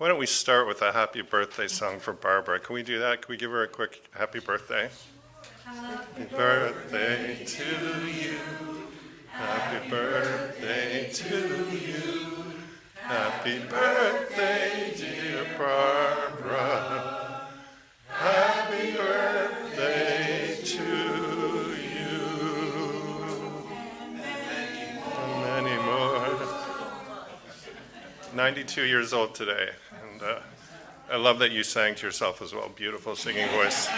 Why don't we start with a happy birthday song for Barbara? Can we do that? Can we give her a quick happy birthday? Happy birthday to you. Happy birthday to you. Happy birthday, dear Barbara. Happy birthday to you. And many more. 92 years old today. And I love that you sang to yourself as well. Beautiful singing voice.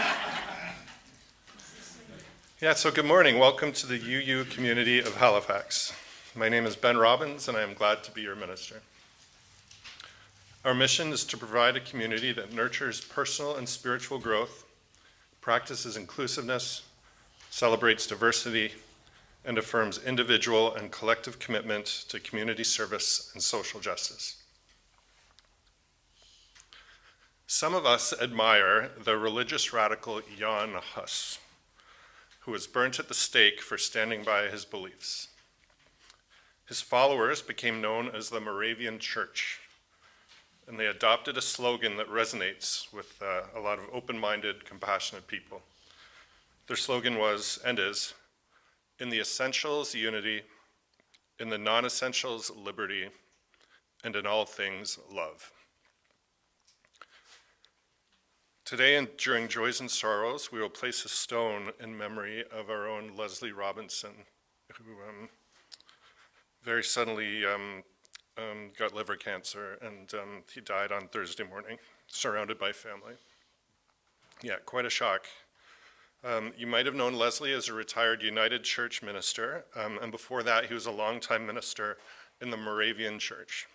Yeah, so good morning. Welcome to the UU community of Halifax. My name is Ben Robbins, and I am glad to be your minister. Our mission is to provide a community that nurtures personal and spiritual growth, practices inclusiveness, celebrates diversity, and affirms individual and collective commitment to community service and social justice. Some of us admire the religious radical Jan Hus, who was burnt at the stake for standing by his beliefs. His followers became known as the Moravian Church, and they adopted a slogan that resonates with a lot of open-minded, compassionate people. Their slogan was, and is, "In the essentials, unity, in the non-essentials, liberty, and in all things, love." Today, and during Joys and Sorrows, we will place a stone in memory of our own Leslie Robinson, who very suddenly got liver cancer, and he died on Thursday morning, surrounded by family. Yeah, quite a shock. You might have known Leslie as a retired United Church minister, and before that, he was a longtime minister in the Moravian Church.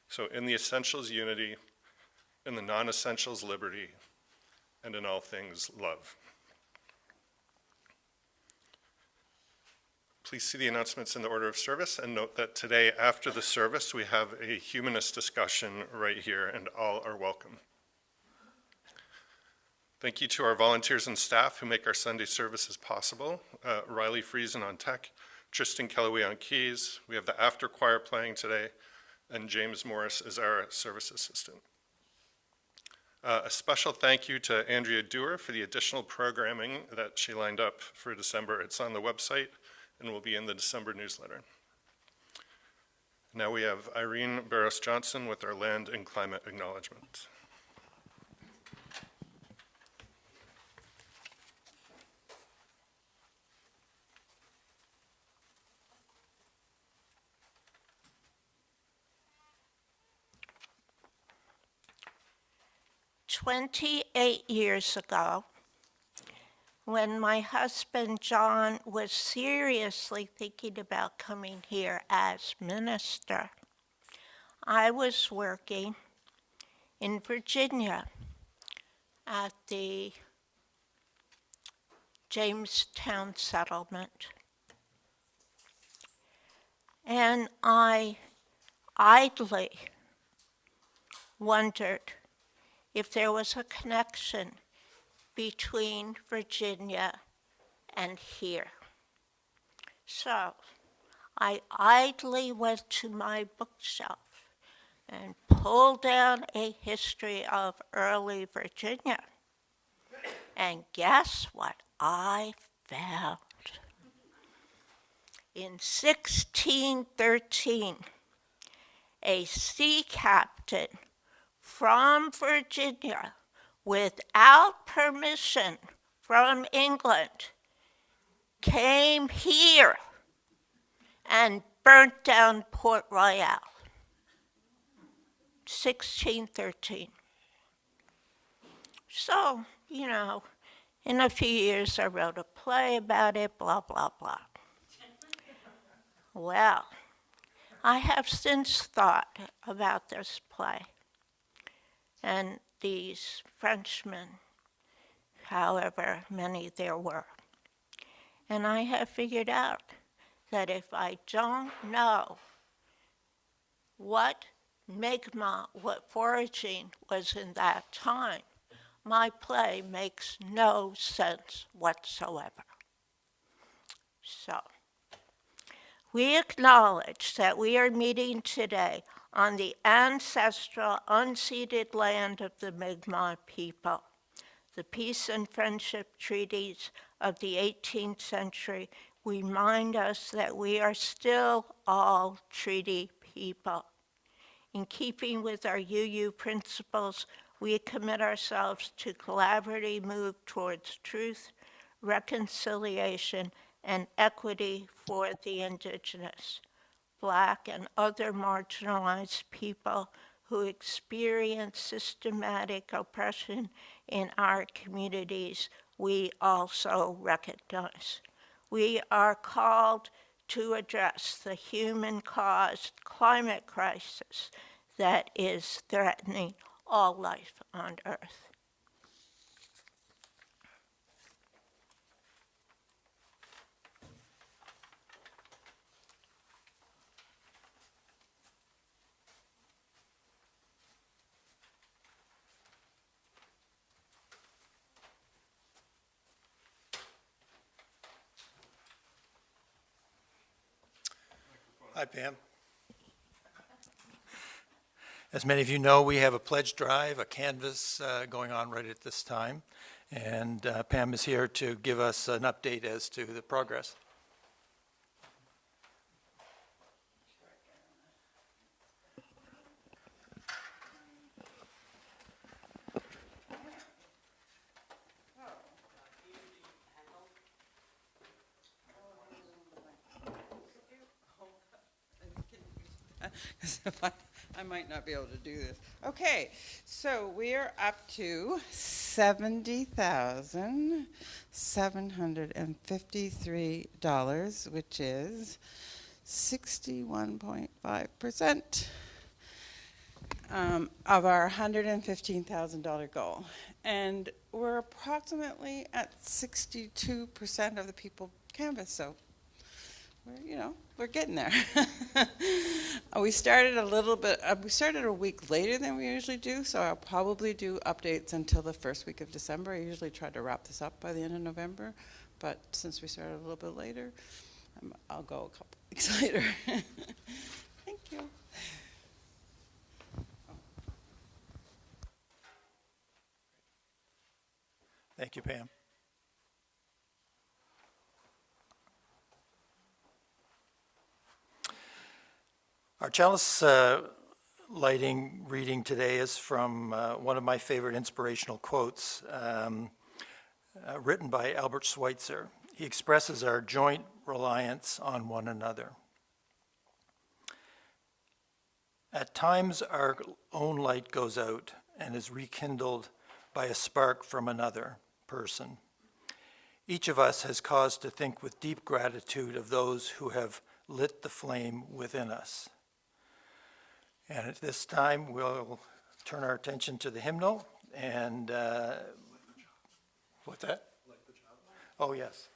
So in the essentials, unity, in the non-essentials, liberty, and in all things, love. Please see the announcements in the order of service, and note that today, after the service, we have a humanist discussion right here, and all are welcome. Thank you to our volunteers and staff who make our Sunday services possible. Riley Friesen on tech, Tristan Kellaway on keys. We have the Afterchoir playing today, and James Morris is our service assistant. A special thank you to Andrea Dewar for the additional programming that she lined up for December. It's on the website and will be in the December newsletter. Now we have Irene Barros-Johnson with our land and climate acknowledgement. "28 years ago, when my husband John was seriously thinking about coming here as minister, I was working in Virginia at the Jamestown settlement. And I idly wondered if there was a connection between Virginia and here. So I idly went to my bookshelf and pulled down a history of early Virginia. And guess what I found? In 1613, a sea captain from Virginia, without permission from England, came here and burnt down Port Royal. 1613. So, in a few years I wrote a play about it, blah, blah, blah. Well, I have since thought about this play. And these Frenchmen, however many there were. And I have figured out that if I don't know what Mi'kmaq, what foraging was in that time, my play makes no sense whatsoever. So, we acknowledge that we are meeting today on the ancestral unceded land of the Mi'kmaq people. The peace and friendship treaties of the 18th century remind us that we are still all treaty people. In keeping with our UU principles, we commit ourselves to collaboratively move towards truth, reconciliation, and equity for the Indigenous, Black, and other marginalized people who experience systematic oppression in our communities. We also recognize. We are called to address the human-caused climate crisis that is threatening all life on Earth. Hi, Pam. As many of you know, we have a pledge drive, a canvas going on right at this time. And Pam is here to give us an update as to the progress. I might not be able to do this. Okay, so we are up to $70,753, which is 61.5% of our $115,000 goal. And we're approximately at 62% of the people canvassed, so we're getting there. We started a little bit, we started a week later than we usually do, so I'll probably do updates until the first week of December. I usually try to wrap this up by the end of November, but since we started a little bit later, I'll go a couple weeks later. Thank you. Thank you, Pam. Our chalice lighting reading today is from one of my favorite inspirational quotes written by Albert Schweitzer. He expresses our joint reliance on one another. At times, our own light goes out and is rekindled by a spark from another person. Each of us has cause to think with deep gratitude of those who have lit the flame within us. And at this time, we'll turn our attention to the hymnal. And what's that? Oh, yes.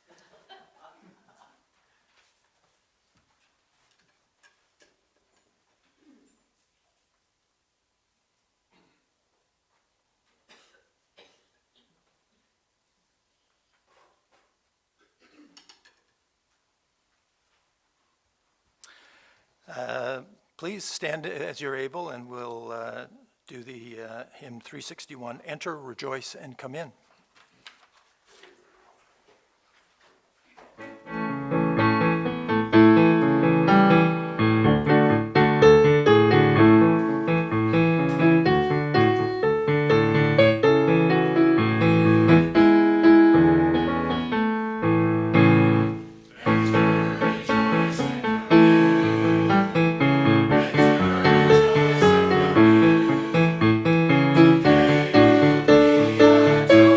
Please stand as you're able, and we'll do the hymn 361, Enter, Rejoice, and Come In. Rejoice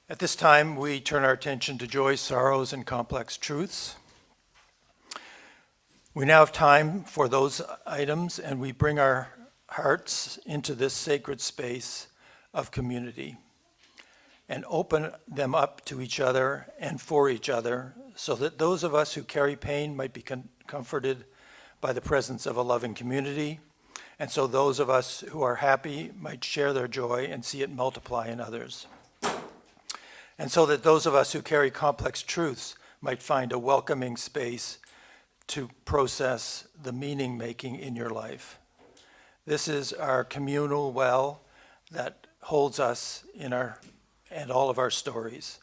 At this time, we turn our attention to joy, sorrows, and complex truths. We now have time for those items, and we bring our hearts into this sacred space of community and open them up to each other and for each other so that those of us who carry pain might be comforted by the presence of a loving community, and so those of us who are happy might share their joy and see it multiply in others. And so that those of us who carry complex truths might find a welcoming space to process the meaning making in your life. This is our communal well that holds us in our and all of our stories.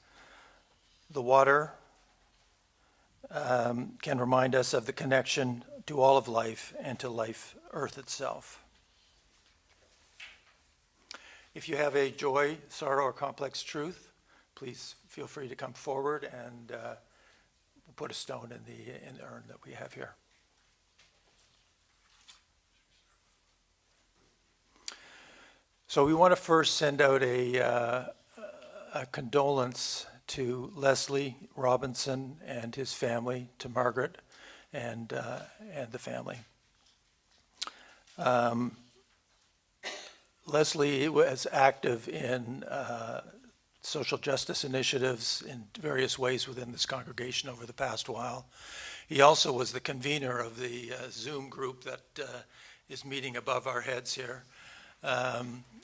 The water can remind us of the connection to all of life and to life, Earth itself. If you have a joy, sorrow, or complex truth, please feel free to come forward and we'll put a stone in the urn that we have here. So we want to first send out a condolence to Leslie Robinson and his family, to Margaret and the family. Leslie was active in social justice initiatives in various ways within this congregation over the past while. He also was the convener of the Zoom group that is meeting above our heads here.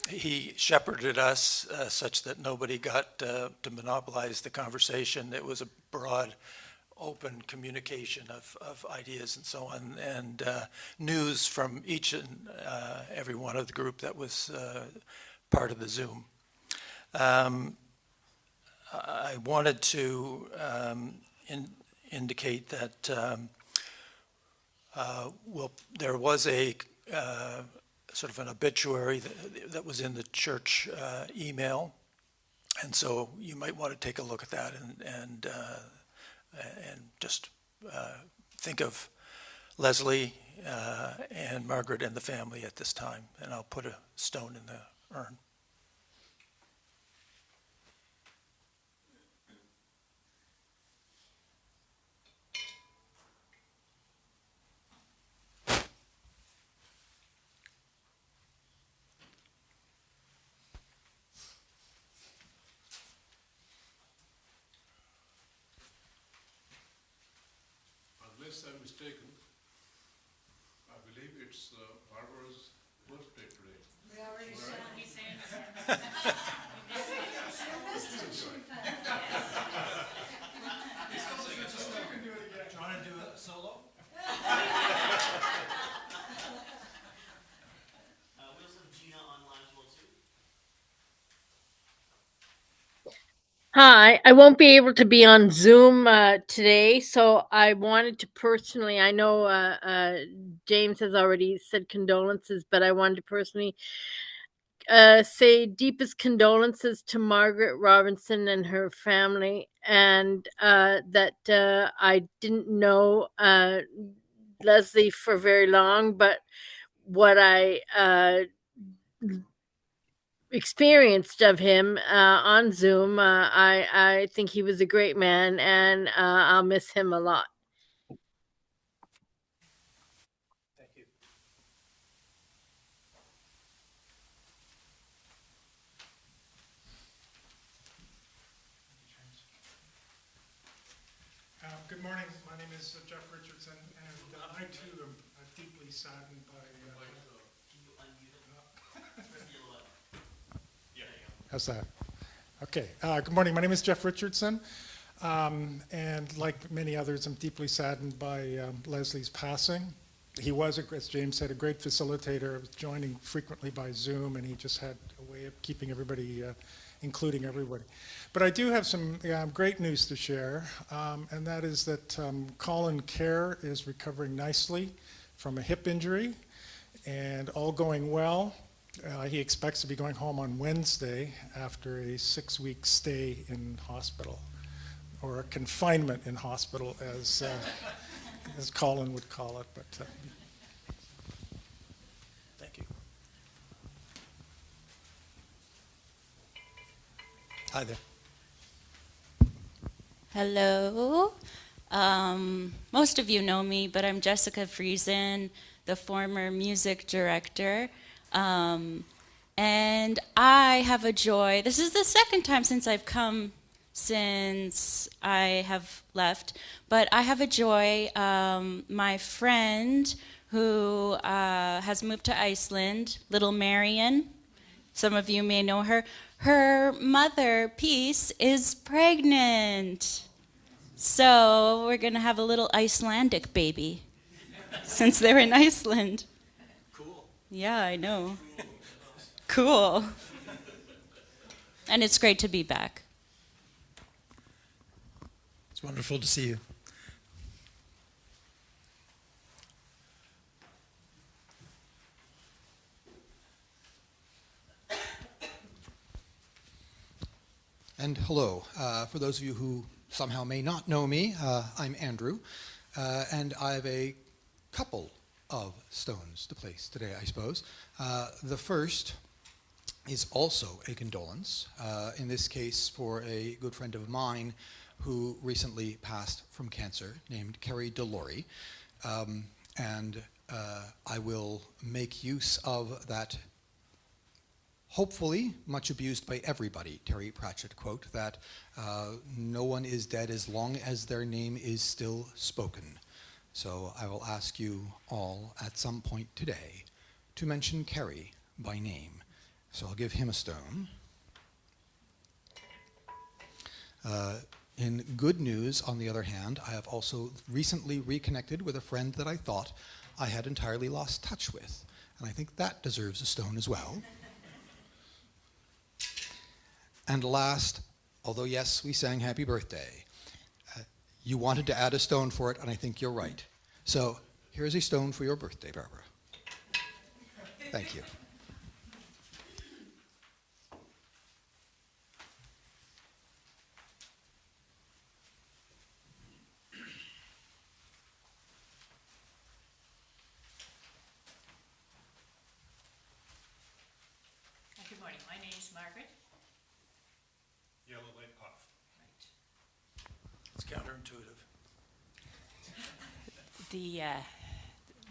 He shepherded us such that nobody got to monopolize the conversation. It was a broad, open communication of ideas and so on, and news from each and every one of the group that was part of the Zoom. I wanted to indicate that there was a sort of an obituary that was in the church email, and so you might want to take a look at that and just think of Leslie and Margaret and the family at this time, and I'll put a stone in the urn. Unless I'm mistaken, I believe it's Barbara's birthday today. We already said he's saying. Do you want to do a solo? We also have Gina online as well too. Hi, I won't be able to be on Zoom today, so I wanted to personally, I know James has already said condolences, but I wanted to personally say deepest condolences to Margaret Robinson and her family, and that I didn't know Leslie for very long, but what I experienced of him on Zoom, I think he was a great man, and I'll miss him a lot. Thank you. Good morning. My name is Jeff Richardson, and I too am deeply saddened by. Can you unmute it? Press the yellow button. Yeah. How's that? Okay. Good morning. My name is Jeff Richardson, and like many others, I'm deeply saddened by Leslie's passing. He was, as James said, a great facilitator, joining frequently by Zoom, and he just had a way of keeping everybody, including everybody. But I do have some great news to share, and that is that Colin Kerr is recovering nicely from a hip injury, and all going well. He expects to be going home on Wednesday after a 6-week stay in hospital, or a confinement in hospital, as Colin would call it. But Thank you. Hi there. Hello. Most of you know me, but I'm Jessica Friesen, the former music director. And I have a joy. This is the second time since I've come since I have left, but I have a joy. My friend who has moved to Iceland, little Marion, some of you may know her. Her mother, Peace, is pregnant. So we're going to have a little Icelandic baby since they're in Iceland. Cool. Yeah, I know. Cool. And it's great to be back. It's wonderful to see you. And hello. For those of you who somehow may not know me, I'm Andrew, and I have a couple of stones to place today, I suppose. The first is also a condolence, in this case for a good friend of mine who recently passed from cancer, named Carrie Delory. And I will make use of that hopefully much abused by everybody, Terry Pratchett quote, that no one is dead as long as their name is still spoken. So I will ask you all at some point today to mention Carrie by name. So I'll give him a stone. In good news, on the other hand, I have also recently reconnected with a friend that I thought I had entirely lost touch with. And I think that deserves a stone as well. And last, although yes, we sang happy birthday, you wanted to add a stone for it, and I think you're right. So here's a stone for your birthday, Barbara. Thank you. Good morning. My name is Margaret. Yellow light off. It's counterintuitive.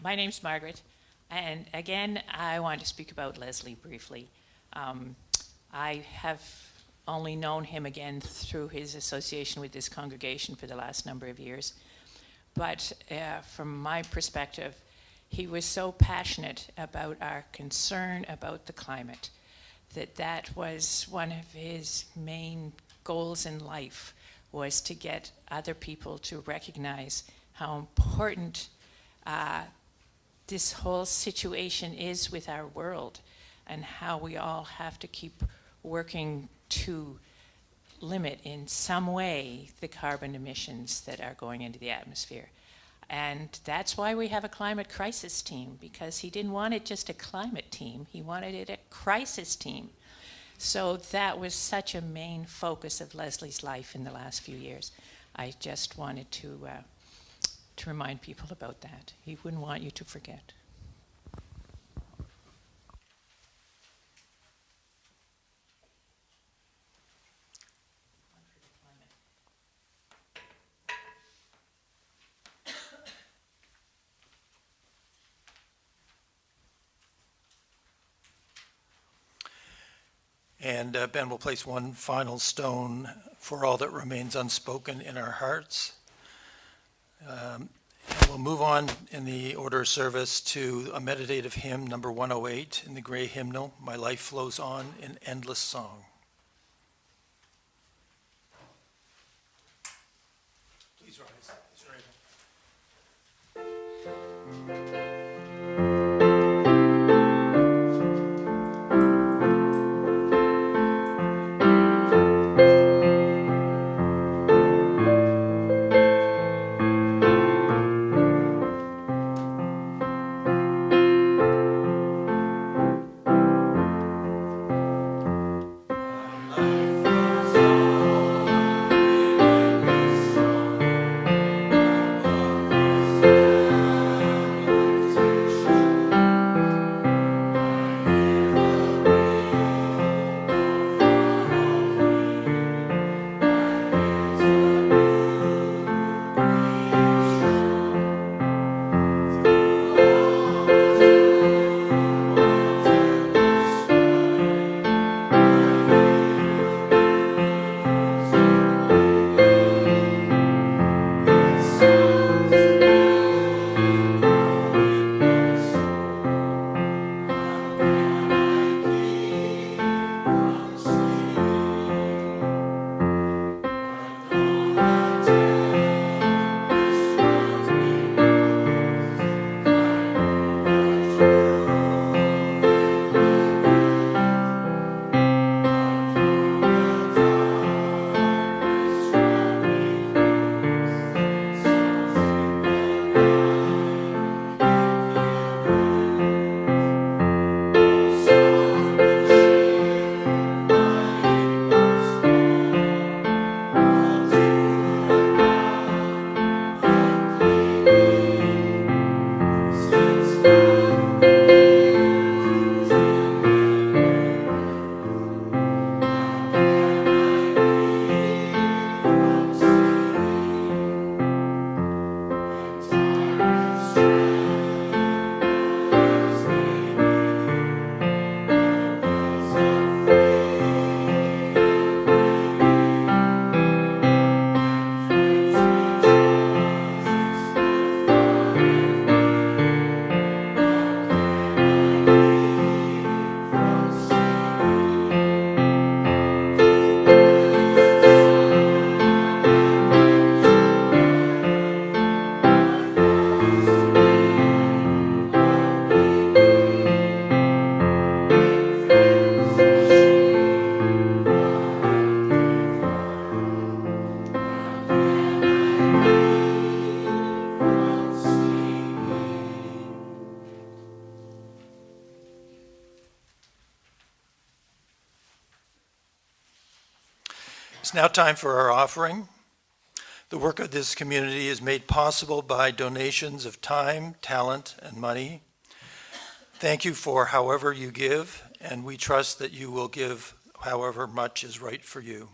My name's Margaret, and again, I want to speak about Leslie briefly. I have only known him again through his association with this congregation for the last number of years, but from my perspective, he was so passionate about our concern about the climate that was one of his main goals in life, was to get other people to recognize how important this whole situation is with our world, and how we all have to keep working to limit in some way the carbon emissions that are going into the atmosphere. And that's why we have a climate crisis team, because he didn't want it just a climate team, he wanted it a crisis team. So that was such a main focus of Leslie's life in the last few years. I just wanted to remind people about that. He wouldn't want you to forget. And Ben will place one final stone for all that remains unspoken in our hearts. And we'll move on in the order of service to a meditative hymn, number 108 in the gray hymnal, My Life Flows On in Endless Song. Please rise. As you're able. It's now time for our offering. The work of this community is made possible by donations of time, talent, and money. Thank you for however you give, and we trust that you will give however much is right for you.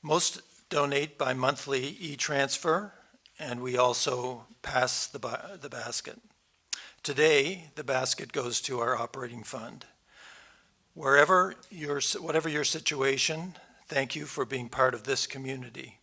Most donate by monthly e-transfer, and we also pass the basket. Today, the basket goes to our operating fund. Whatever your situation, thank you for being part of this community.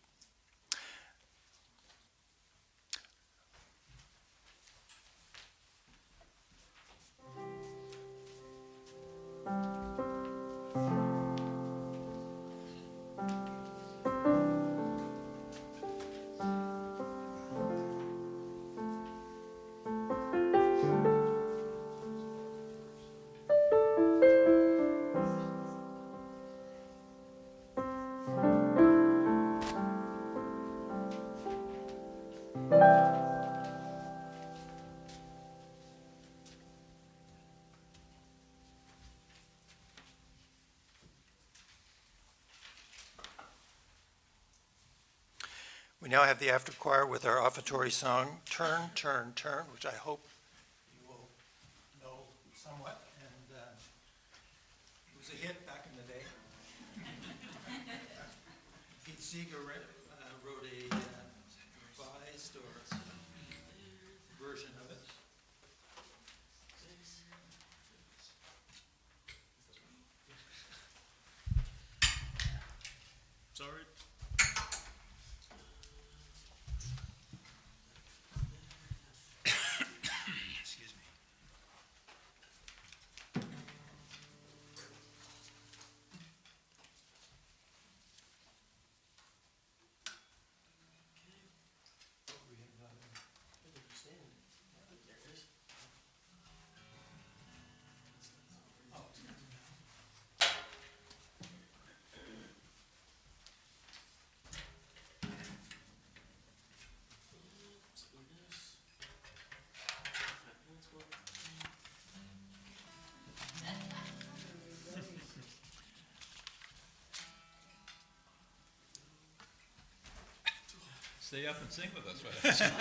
We now have the Afterchoir with our offertory song, Turn, Turn, Turn, which I hope you will know somewhat. And it was a hit back in the day. Pete Seeger wrote a revised or version of it. Sorry. Excuse me. Stay up and sing with us, right?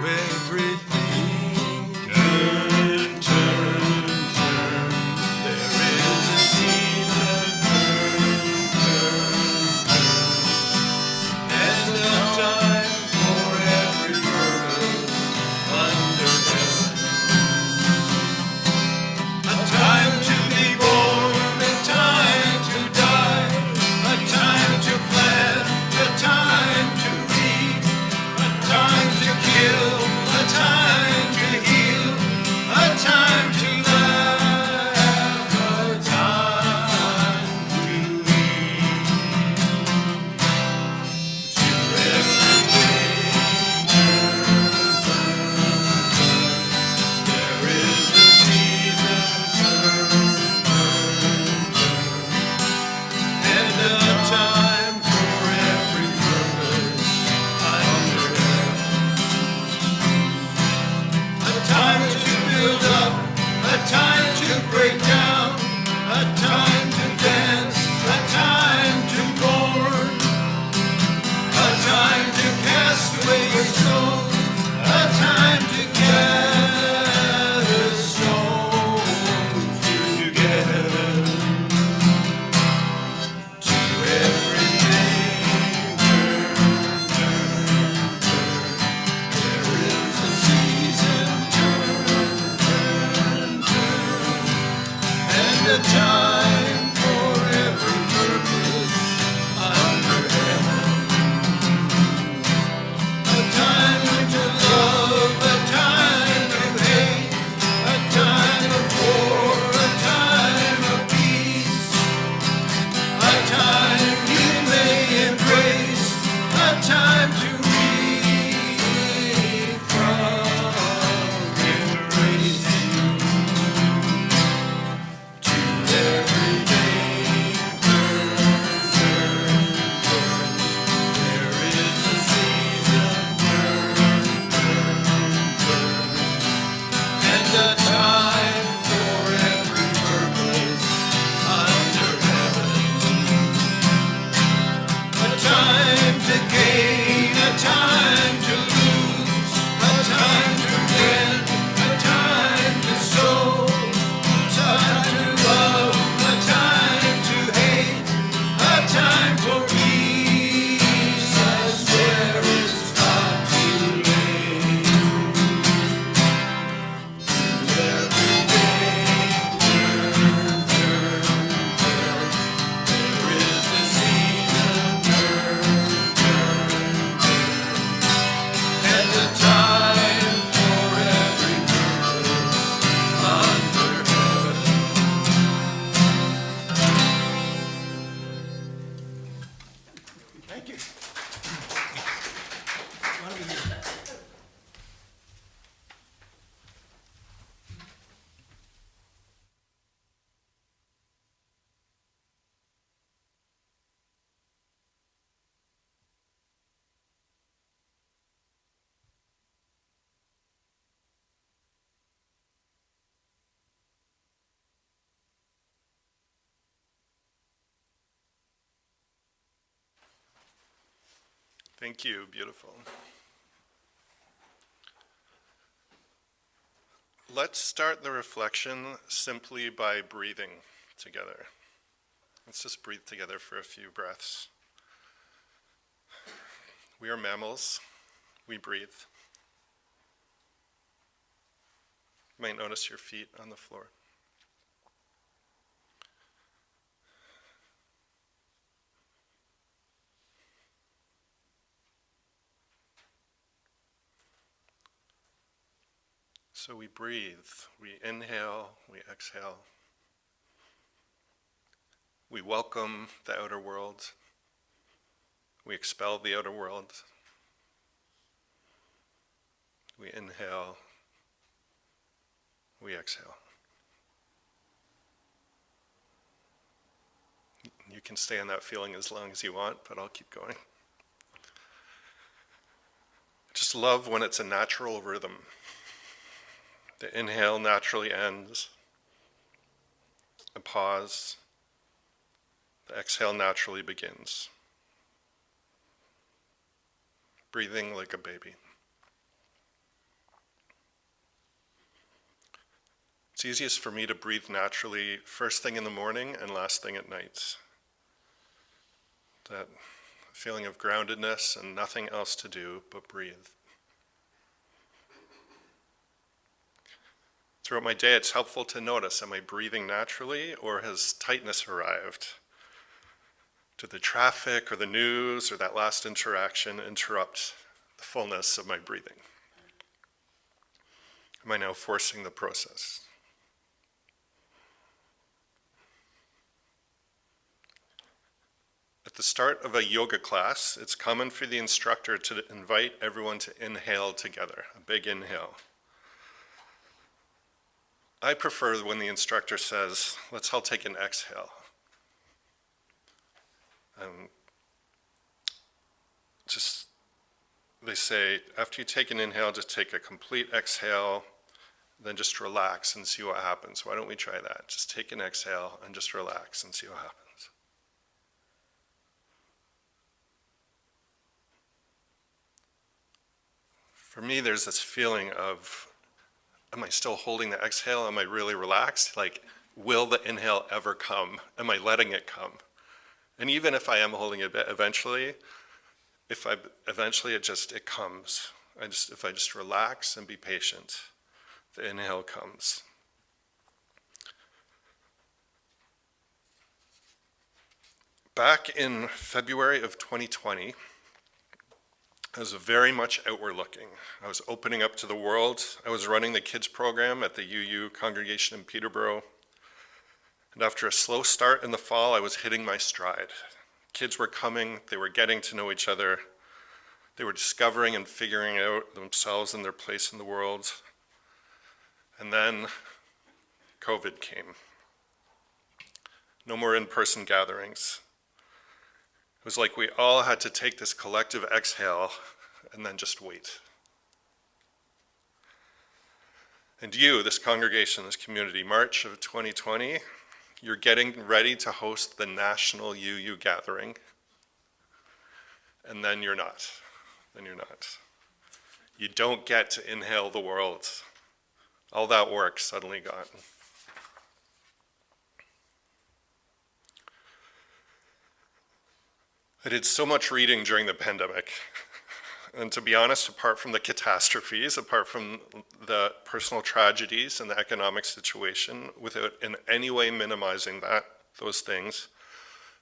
Everything turn, turn, turn. There is a season, turn, turn, turn. And a time for every purpose under heaven. A time Thank you. Why don't we move? Thank you, beautiful. Let's start the reflection simply by breathing together. Let's just breathe together for a few breaths. We are mammals. We breathe. You might notice your feet on the floor. So we breathe, we inhale, we exhale. We welcome the outer world. We expel the outer world. We inhale, we exhale. You can stay in that feeling as long as you want, but I'll keep going. Just love when it's a natural rhythm. The inhale naturally ends. A pause. The exhale naturally begins. Breathing like a baby. It's easiest for me to breathe naturally first thing in the morning and last thing at night. That feeling of groundedness and nothing else to do but breathe. Throughout my day, it's helpful to notice, am I breathing naturally or has tightness arrived? Did the traffic or the news or that last interaction interrupt the fullness of my breathing? Am I now forcing the process? At the start of a yoga class, it's common for the instructor to invite everyone to inhale together, a big inhale. I prefer when the instructor says, let's all take an exhale. They say, after you take an inhale, just take a complete exhale, then just relax and see what happens. Why don't we try that? Just take an exhale and just relax and see what happens. For me, there's this feeling of, am I still holding the exhale? Am I really relaxed? Like, will the inhale ever come? Am I letting it come? And even if I am holding it eventually, it comes. If I just relax and be patient, the inhale comes. Back in February of 2020, I was very much outward looking. I was opening up to the world. I was running the kids program at the UU congregation in Peterborough. And after a slow start in the fall, I was hitting my stride. Kids were coming, they were getting to know each other. They were discovering and figuring out themselves and their place in the world. And then COVID came. No more in-person gatherings. It was like we all had to take this collective exhale and then just wait. And you, this congregation, this community, March of 2020, you're getting ready to host the national UU gathering, and then you're not. You don't get to inhale the world. All that work suddenly gone. I did so much reading during the pandemic. And to be honest, apart from the catastrophes, apart from the personal tragedies and the economic situation, without in any way minimizing those things,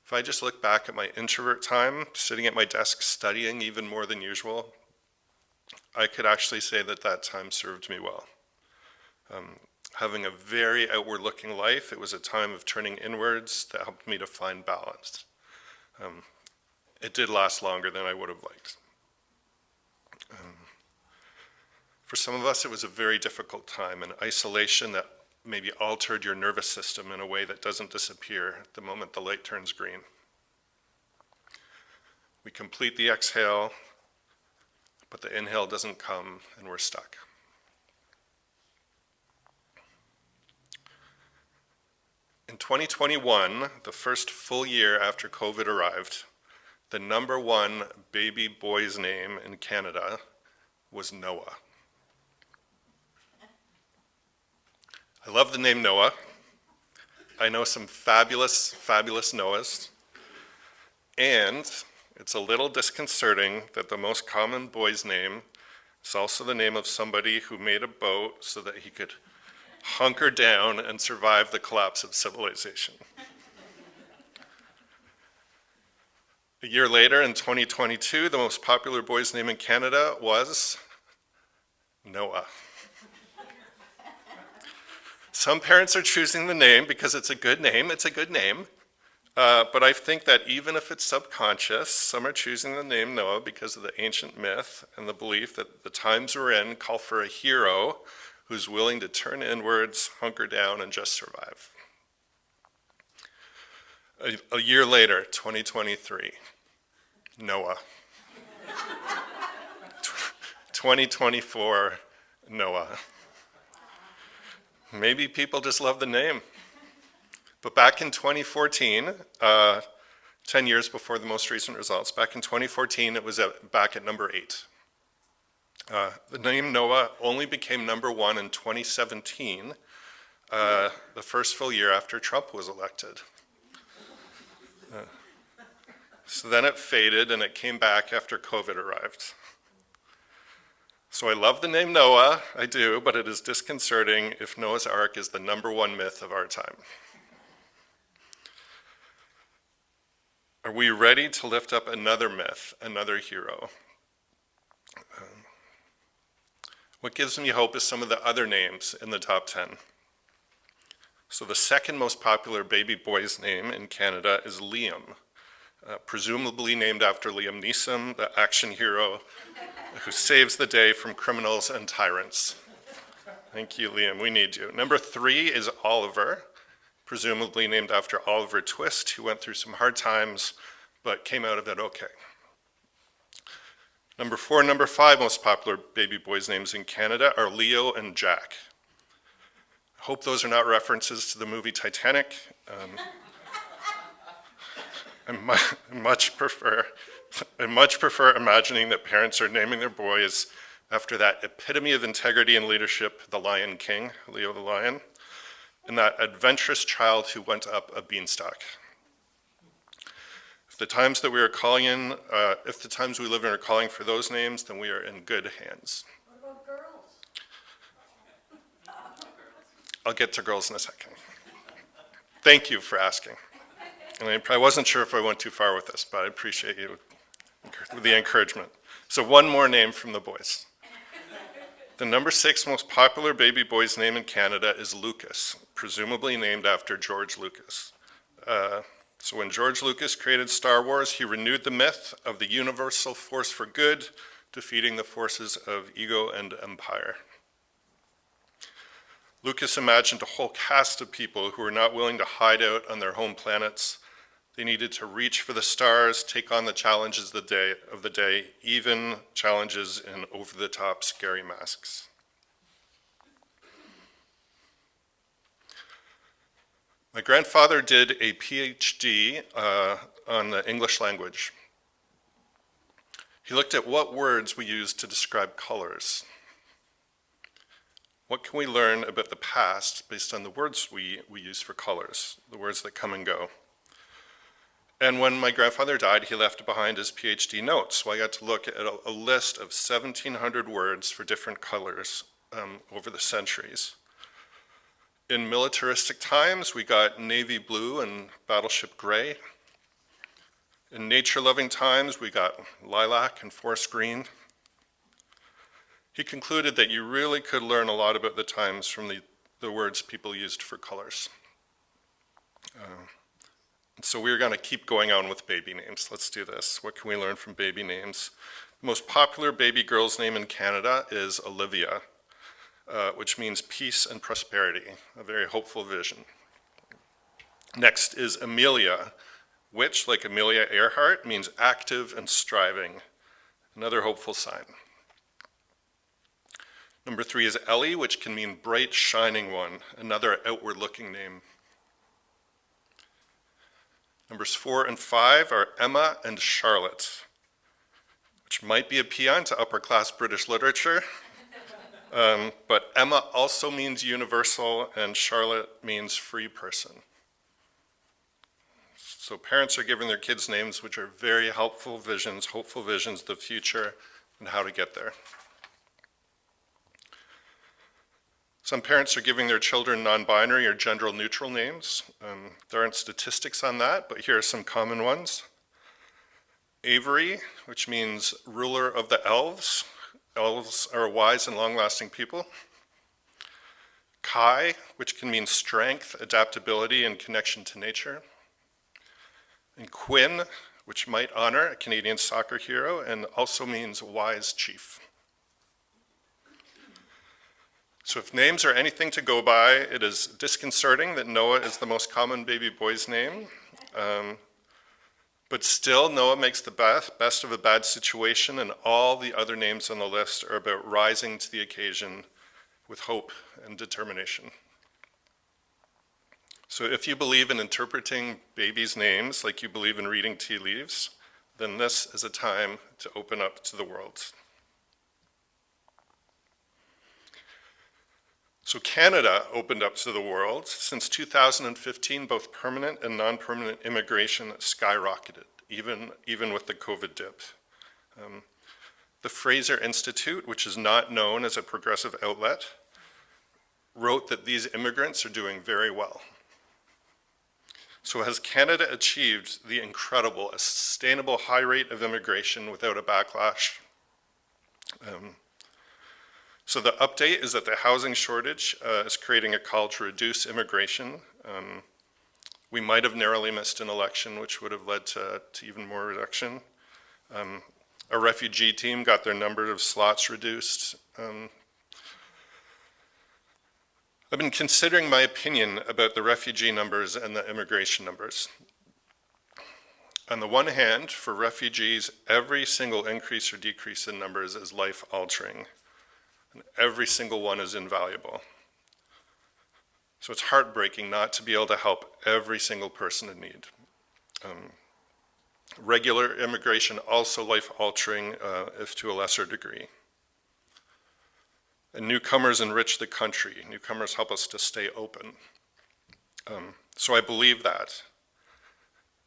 if I just look back at my introvert time, sitting at my desk studying even more than usual, I could actually say that time served me well. Having a very outward-looking life, it was a time of turning inwards that helped me to find balance. it did last longer than I would have liked. For some of us, it was a very difficult time, an isolation that maybe altered your nervous system in a way that doesn't disappear the moment the light turns green. We complete the exhale, but the inhale doesn't come, and we're stuck. In 2021, the first full year after COVID arrived, the #1 baby boy's name in Canada was Noah. I love the name Noah. I know some fabulous, fabulous Noahs. And it's a little disconcerting that the most common boy's name is also the name of somebody who made a boat so that he could hunker down and survive the collapse of civilization. A year later, in 2022, the most popular boy's name in Canada was Noah. Some parents are choosing the name because it's a good name. It's a good name. But I think that even if it's subconscious, some are choosing the name Noah because of the ancient myth and the belief that the times we're in call for a hero who's willing to turn inwards, hunker down, and just survive. A year later, 2023, Noah. 2024, Noah. Maybe people just love the name. But back in 2014, 10 years before the most recent results, back in 2014, it was back at #8. The name Noah only became #1 in 2017, the first full year after Trump was elected. So then it faded and it came back after COVID arrived. So I love the name Noah, I do, but it is disconcerting if Noah's Ark is the #1 myth of our time. Are we ready to lift up another myth, another hero? What gives me hope is some of the other names in the top 10. So the second most popular baby boy's name in Canada is Liam, presumably named after Liam Neeson, the action hero who saves the day from criminals and tyrants. Thank you, Liam, we need you. #3 is Oliver, presumably named after Oliver Twist, who went through some hard times, but came out of it okay. #4 and #5 most popular baby boys' names in Canada are Leo and Jack. I hope those are not references to the movie Titanic. I much prefer imagining that parents are naming their boys after that epitome of integrity and leadership, the Lion King, Leo the Lion, and that adventurous child who went up a beanstalk. If the times we live in are calling for those names, then we are in good hands. What about girls? I'll get to girls in a second. Thank you for asking. And I wasn't sure if I went too far with this, but I appreciate you, the encouragement. So one more name from the boys. The #6 most popular baby boy's name in Canada is Lucas, presumably named after George Lucas. So when George Lucas created Star Wars, he renewed the myth of the universal force for good, defeating the forces of ego and empire. Lucas imagined a whole cast of people who were not willing to hide out on their home planets. They needed to reach for the stars, take on the challenges of the day, even challenges in over-the-top scary masks. My grandfather did a PhD on the English language. He looked at what words we use to describe colors. What can we learn about the past based on the words we use for colors, the words that come and go? And when my grandfather died, he left behind his PhD notes. So I got to look at a list of 1,700 words for different colors over the centuries. In militaristic times, we got navy blue and battleship gray. In nature-loving times, we got lilac and forest green. He concluded that you really could learn a lot about the times from the words people used for colors. So we're going to keep going on with baby names. Let's do this. What can we learn from baby names? The most popular baby girl's name in Canada is Olivia, which means peace and prosperity, a very hopeful vision. Next is Amelia, which, like Amelia Earhart, means active and striving, another hopeful sign. Number 3 is Ellie, which can mean bright, shining one, another outward-looking name. Numbers 4 and 5 are Emma and Charlotte, which might be a paean to upper-class British literature, but Emma also means universal, and Charlotte means free person. So parents are giving their kids names which are very helpful visions, hopeful visions of the future and how to get there. Some parents are giving their children non-binary or gender-neutral names. There aren't statistics on that, but here are some common ones. Avery, which means ruler of the elves. Elves are wise and long-lasting people. Kai, which can mean strength, adaptability, and connection to nature. And Quinn, which might honor a Canadian soccer hero and also means wise chief. So if names are anything to go by, it is disconcerting that Noah is the most common baby boy's name. But still, Noah makes the best of a bad situation, and all the other names on the list are about rising to the occasion with hope and determination. So if you believe in interpreting babies' names like you believe in reading tea leaves, then this is a time to open up to the world. So Canada opened up to the world. Since 2015, both permanent and non-permanent immigration skyrocketed, even with the COVID dip. The Fraser Institute, which is not known as a progressive outlet, wrote that these immigrants are doing very well. So has Canada achieved the incredible, a sustainable high rate of immigration without a backlash? So the update is that the housing shortage is creating a call to reduce immigration. We might have narrowly missed an election, which would have led to even more reduction. Our refugee team got their number of slots reduced. I've been considering my opinion about the refugee numbers and the immigration numbers. On the one hand, for refugees, every single increase or decrease in numbers is life-altering. And every single one is invaluable. So it's heartbreaking not to be able to help every single person in need. Regular immigration also life-altering, if to a lesser degree. And newcomers enrich the country. Newcomers help us to stay open. So I believe that.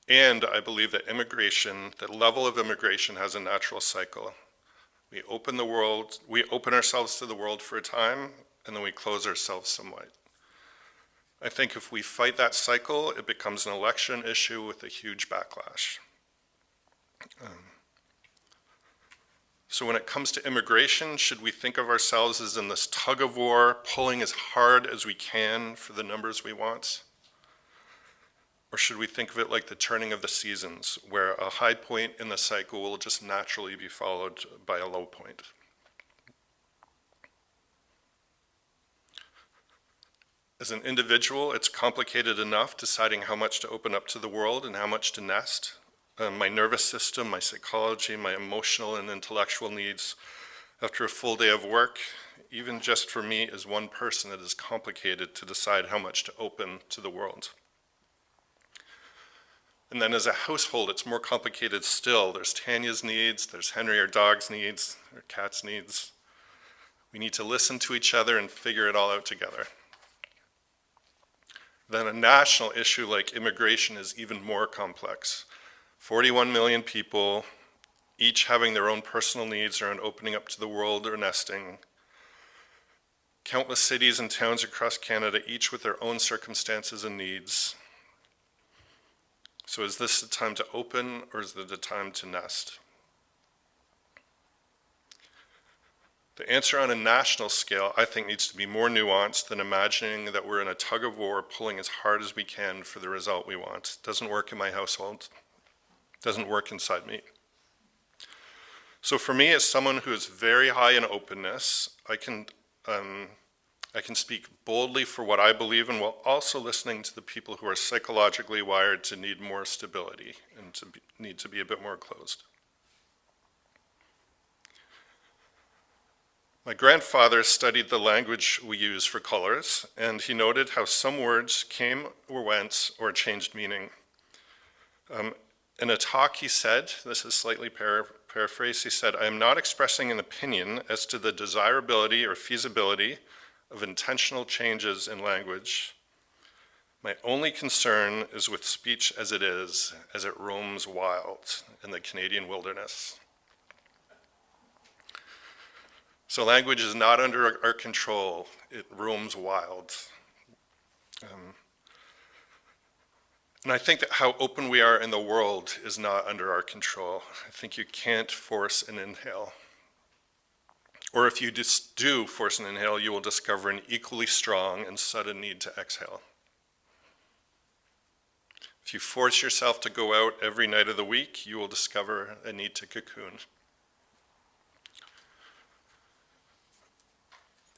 And I believe that immigration, that level of immigration has a natural cycle. We open ourselves to the world for a time, and then we close ourselves somewhat. I think if we fight that cycle, it becomes an election issue with a huge backlash. So when it comes to immigration, should we think of ourselves as in this tug of war, pulling as hard as we can for the numbers we want? Or should we think of it like the turning of the seasons, where a high point in the cycle will just naturally be followed by a low point? As an individual, it's complicated enough deciding how much to open up to the world and how much to nest. My nervous system, my psychology, my emotional and intellectual needs. After a full day of work, even just for me as one person, it is complicated to decide how much to open to the world. And then as a household, it's more complicated still. There's Tanya's needs, there's Henry, our dog's needs, our cat's needs. We need to listen to each other and figure it all out together. Then a national issue like immigration is even more complex. 41 million people, each having their own personal needs around opening up to the world or nesting. Countless cities and towns across Canada, each with their own circumstances and needs. So is this the time to open, or is it the time to nest? The answer on a national scale, I think, needs to be more nuanced than imagining that we're in a tug of war pulling as hard as we can for the result we want. It doesn't work in my household. It doesn't work inside me. So for me, as someone who is very high in openness, I can speak boldly for what I believe in while also listening to the people who are psychologically wired to need more stability and need to be a bit more closed. My grandfather studied the language we use for colors, and he noted how some words came or went or changed meaning. In a talk he said, this is slightly paraphrased, he said, "I am not expressing an opinion as to the desirability or feasibility of intentional changes in language. My only concern is with speech as it is, as it roams wild in the Canadian wilderness." So language is not under our control. It roams wild. And I think that how open we are in the world is not under our control. I think you can't force an inhale. Or if you just do force an inhale, you will discover an equally strong and sudden need to exhale. If you force yourself to go out every night of the week, you will discover a need to cocoon.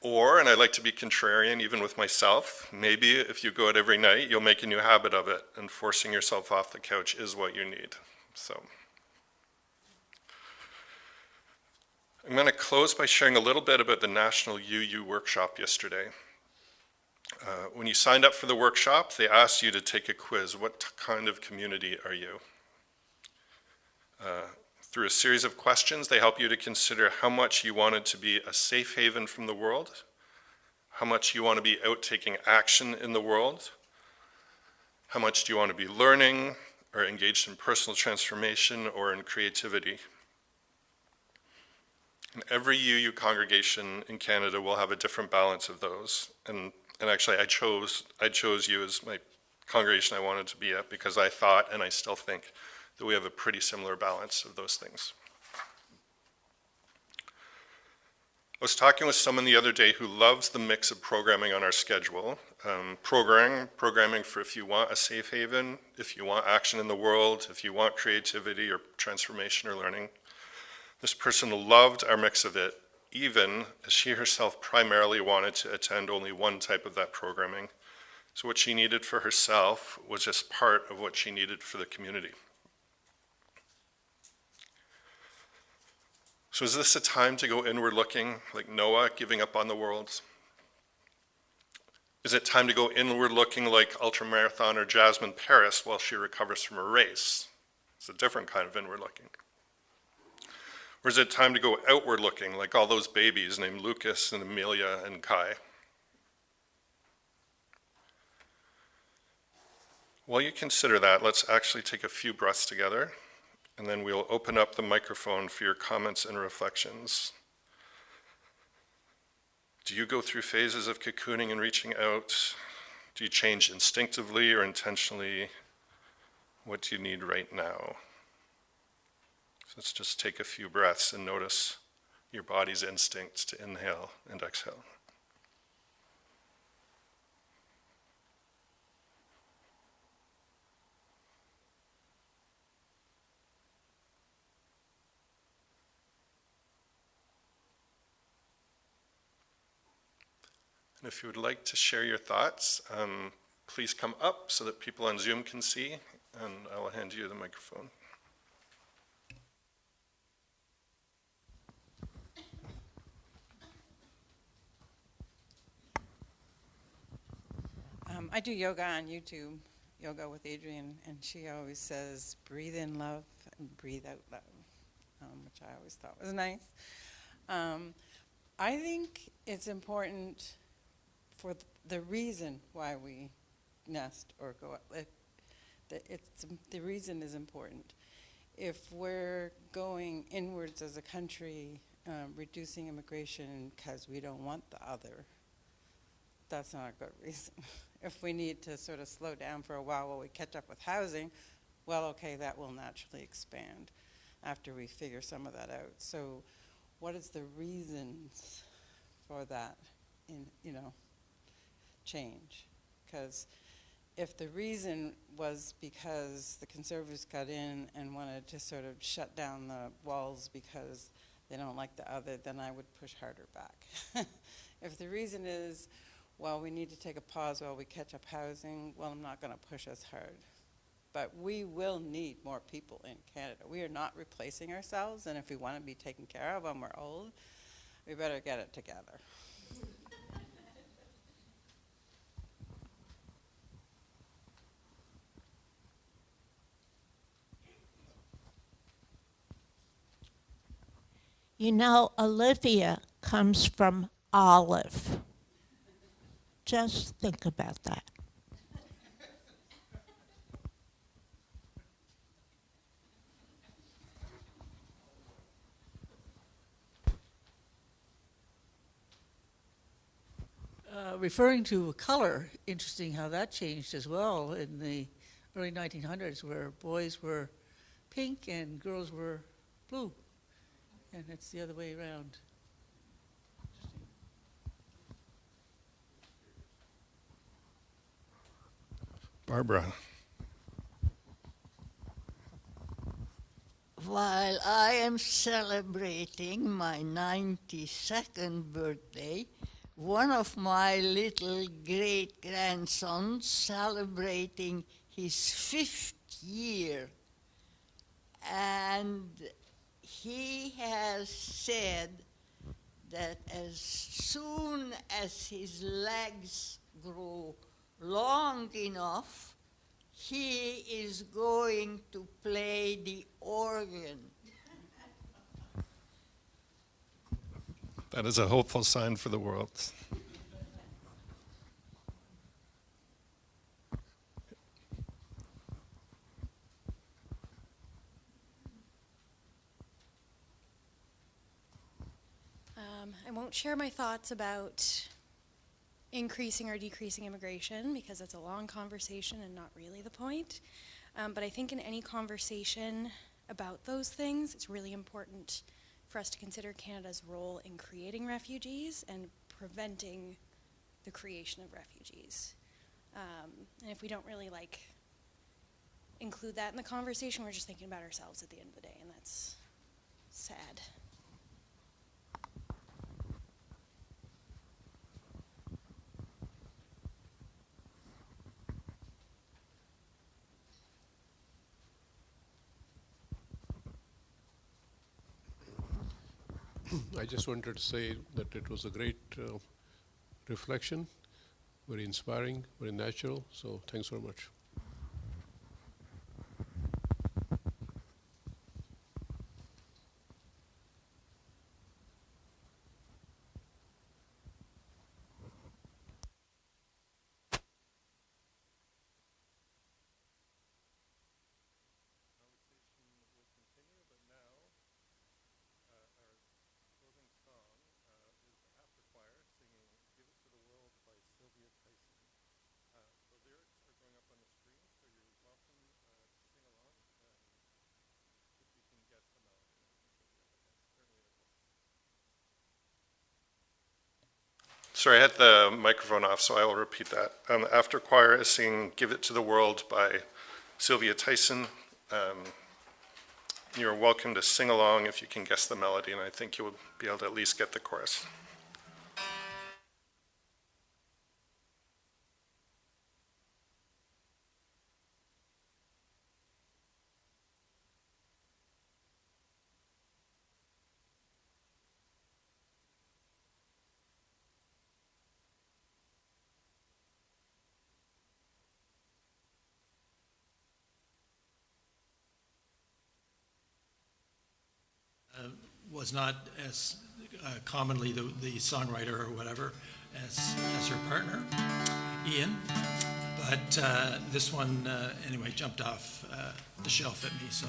Or, and I like to be contrarian even with myself, maybe if you go out every night, you'll make a new habit of it, and forcing yourself off the couch is what you need. So I'm going to close by sharing a little bit about the National UU workshop yesterday. When you signed up for the workshop, they asked you to take a quiz. What kind of community are you? Through a series of questions, they help you to consider how much you wanted to be a safe haven from the world, how much you want to be out taking action in the world, how much do you want to be learning or engaged in personal transformation or in creativity. And every UU congregation in Canada will have a different balance of those. And actually, I chose you as my congregation I wanted to be at because I thought, and I still think, that we have a pretty similar balance of those things. I was talking with someone the other day who loves the mix of programming on our schedule. Programming for if you want a safe haven, if you want action in the world, if you want creativity or transformation or learning. This person loved our mix of it, even as she herself primarily wanted to attend only one type of that programming. So what she needed for herself was just part of what she needed for the community. So is this a time to go inward looking, like Noah giving up on the world? Is it time to go inward looking like ultramarathoner Jasmine Paris while she recovers from a race? It's a different kind of inward looking. Or is it time to go outward looking like all those babies named Lucas and Amelia and Kai? While you consider that, let's actually take a few breaths together, and then we'll open up the microphone for your comments and reflections. Do you go through phases of cocooning and reaching out? Do you change instinctively or intentionally? What do you need right now? So let's just take a few breaths and notice your body's instincts to inhale and exhale. And if you would like to share your thoughts, please come up so that people on Zoom can see, and I will hand you the microphone. I do yoga on YouTube, Yoga with Adrienne, and she always says, breathe in love and breathe out love, which I always thought was nice. I think it's important for the reason why we nest or go out. The reason is important. If we're going inwards as a country, reducing immigration because we don't want the other, that's not a good reason. If we need to sort of slow down for a while we catch up with housing, well, okay, that will naturally expand after we figure some of that out. So what is the reasons for that change? Because if the reason was because the Conservatives got in and wanted to sort of shut down the walls because they don't like the other, then I would push harder back. If the reason is, well, we need to take a pause while we catch up housing, well, I'm not going to push as hard. But we will need more people in Canada. We are not replacing ourselves, and if we want to be taken care of when we're old, we better get it together. You know, Olivia comes from olive. Just think about that. Referring to color, interesting how that changed as well in the early 1900s, where boys were pink and girls were blue, and it's the other way around. Barbara. While I am celebrating my 92nd birthday, one of my little great-grandsons celebrating his 5th year. And he has said that as soon as his legs grow long enough, he is going to play the organ. That is a hopeful sign for the world. I won't share my thoughts about increasing or decreasing immigration because that's a long conversation and not really the point. But I think in any conversation about those things, it's really important for us to consider Canada's role in creating refugees and preventing the creation of refugees. And if we don't really include that in the conversation, we're just thinking about ourselves at the end of the day, and that's sad. I just wanted to say that it was a great reflection, very inspiring, very natural, so thanks very much. Sorry, I had the microphone off, so I will repeat that. Afterchoir is singing Give It to the World by Sylvia Tyson. You're welcome to sing along if you can guess the melody, and I think you'll be able to at least get the chorus. Was not as commonly the songwriter or whatever as her partner, Ian. But this one, anyway, jumped off the shelf at me. So.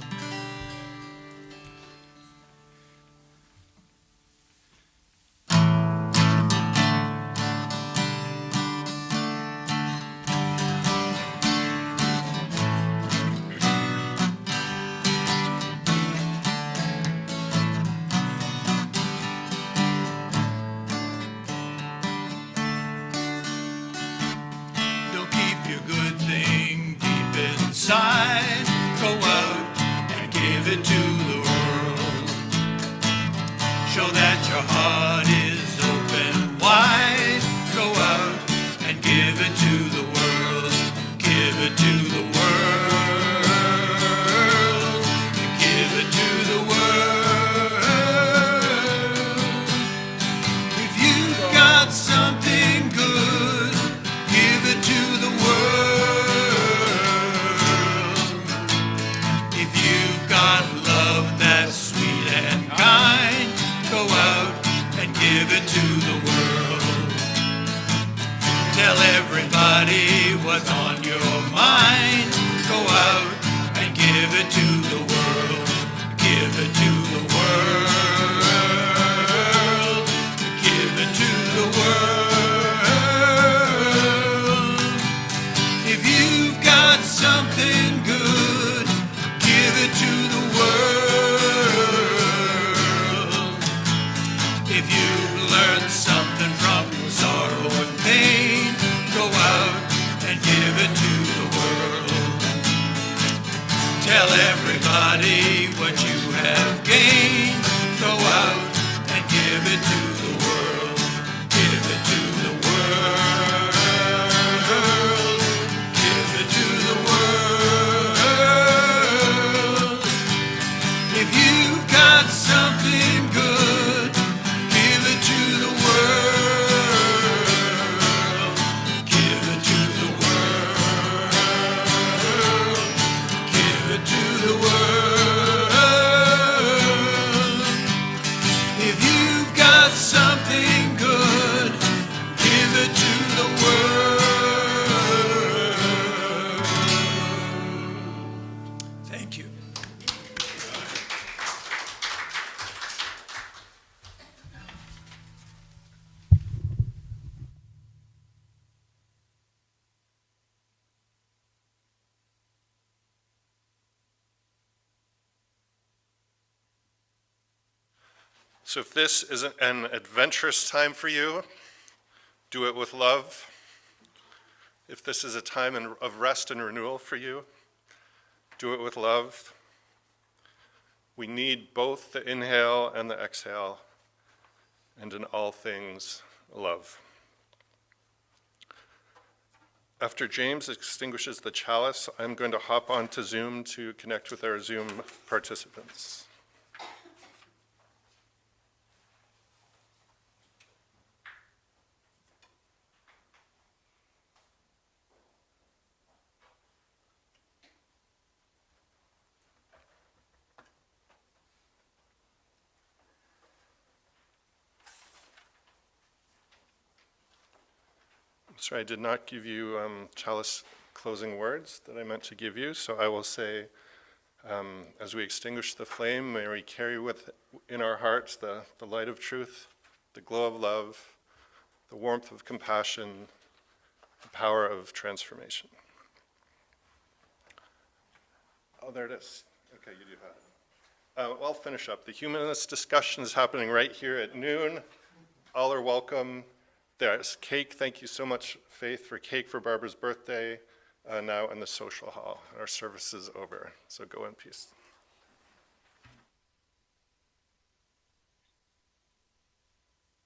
everybody what you have gained. Go out and give it to the world. Give it to the world. Give it to the world. If you've got something good, give it to the world. Give it to the world. Give it to the world. If you've got something good, give it to the world. Thank you. So if this is an adventurous time for you, do it with love. If this is a time of rest and renewal for you, do it with love. We need both the inhale and the exhale, and in all things, love. After James extinguishes the chalice, I'm going to hop onto Zoom to connect with our Zoom participants. Sorry, I did not give you chalice closing words that I meant to give you, so I will say, as we extinguish the flame, may we carry in our hearts the light of truth, the glow of love, the warmth of compassion, the power of transformation. Oh, there it is. Okay, you do have it. I'll finish up. The humanist discussion is happening right here at noon. All are welcome. There's cake. Thank you so much, Faith, for cake for Barbara's birthday now in the social hall. Our service is over, so go in peace.